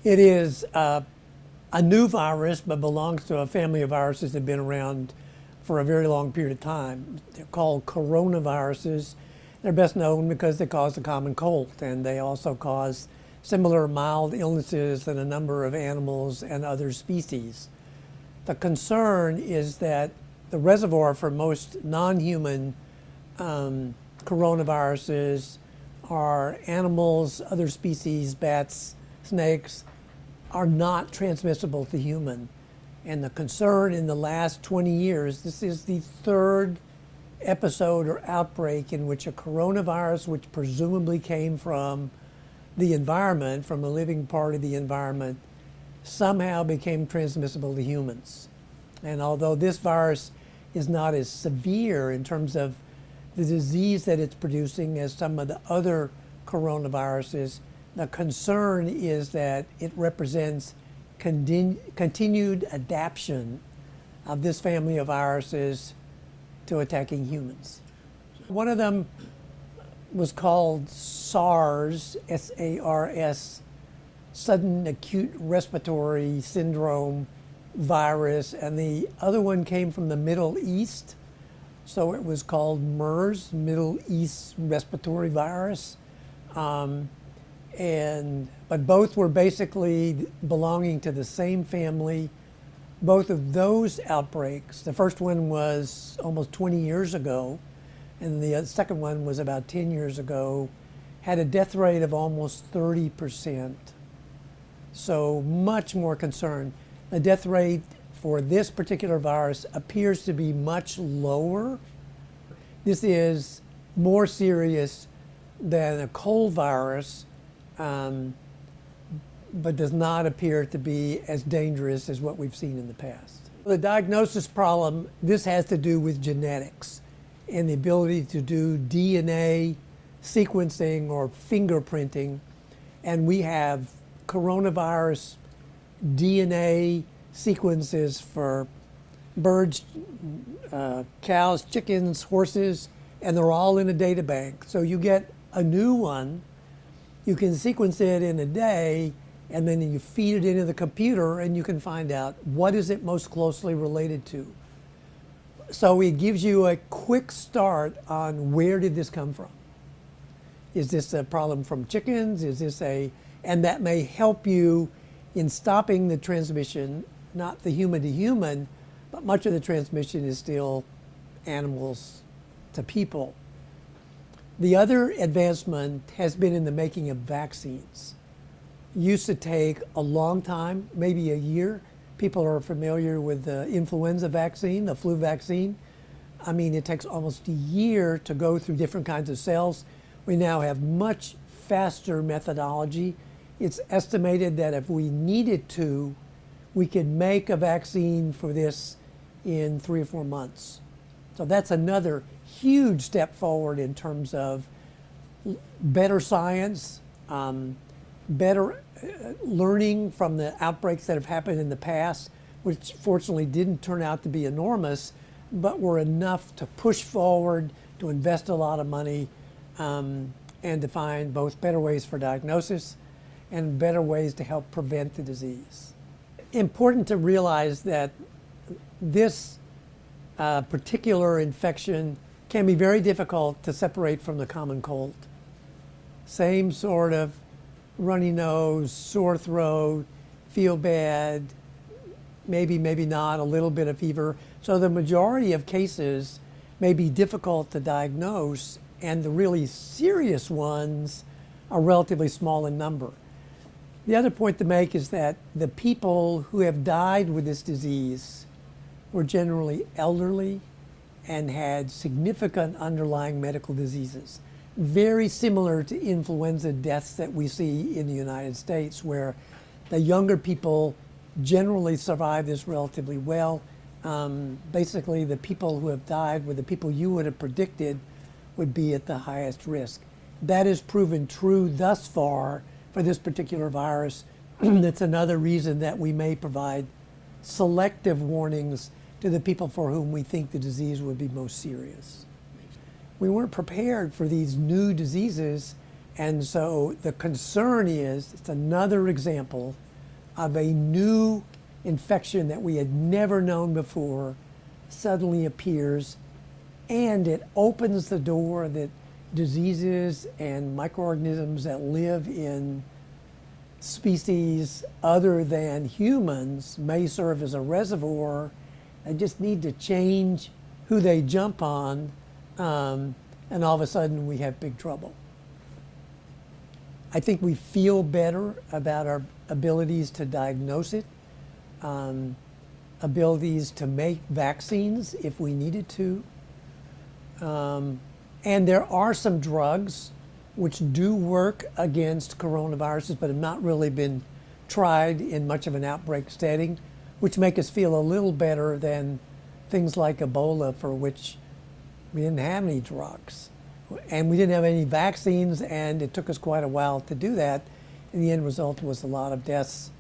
It is a new virus, but belongs to a family of viruses that have been around for a very long period of time. They're called coronaviruses. They're best known because they cause the common cold, and they also cause similar mild illnesses in a number of animals and other species. The concern is that the reservoir for most non-human coronaviruses are animals, other species, bats, snakes, are not transmissible to human. And the concern in the last 20 years, this is the third episode or outbreak in which a coronavirus, which presumably came from the environment, from a living part of the environment, somehow became transmissible to humans. And although this virus is not as severe in terms of the disease that it's producing as some of the other coronaviruses, the concern is that it represents continued adaptation of this family of viruses to attacking humans. One of them was called SARS, S-A-R-S, Sudden Acute Respiratory Syndrome virus, and the other one came from the Middle East, so it was called MERS, Middle East Respiratory Virus. But both were basically belonging to the same family. Both of those outbreaks, the first one was almost 20 years ago, and the second one was about 10 years ago, had a death rate of almost 30%. So much more concern. The death rate for this particular virus appears to be much lower. This is more serious than a cold virus, but does not appear to be as dangerous as what we've seen in the past. The diagnosis problem, this has to do with genetics and the ability to do DNA sequencing or fingerprinting. And we have coronavirus DNA sequences for birds, cows, chickens, horses, and they're all in a data bank. So you get a new one, you can sequence it in a day, and then you feed it into the computer and you can find out what is it most closely related to. So it gives you a quick start on where did this come from. Is this a problem from chickens? And that may help you in stopping the transmission, not the human to human, but much of the transmission is still animals to people. The other advancement has been in the making of vaccines. It used to take a long time, maybe a year. People are familiar with the influenza vaccine, the flu vaccine. I mean, it takes almost a year to go through different kinds of cells. We now have much faster methodology. It's estimated that if we needed to, we could make a vaccine for this in 3 or 4 months. So that's another huge step forward in terms of better science, better learning from the outbreaks that have happened in the past, which fortunately didn't turn out to be enormous, but were enough to push forward, to invest a lot of money, and to find both better ways for diagnosis and better ways to help prevent the disease. Important to realize that this particular infection can be very difficult to separate from the common cold. Same sort of runny nose, sore throat, feel bad, maybe not, a little bit of fever. So the majority of cases may be difficult to diagnose, and the really serious ones are relatively small in number. The other point to make is that the people who have died with this disease were generally elderly and had significant underlying medical diseases, very similar to influenza deaths that we see in the United States, where the younger people generally survive this relatively well. Basically, the people who have died were the people you would have predicted would be at the highest risk. That has proven true thus far for this particular virus. That's another reason that we may provide selective warnings to the people for whom we think the disease would be most serious. We weren't prepared for these new diseases, and so the concern is, it's another example of a new infection that we had never known before suddenly appears, and it opens the door that diseases and microorganisms that live in species other than humans may serve as a reservoir. They just need to change who they jump on, and all of a sudden we have big trouble. I think we feel better about our abilities to diagnose it, abilities to make vaccines if we needed to. And there are some drugs which do work against coronaviruses, but have not really been tried in much of an outbreak setting, which make us feel a little better than things like Ebola, for which we didn't have any drugs. And we didn't have any vaccines, and it took us quite a while to do that. And the end result was a lot of deaths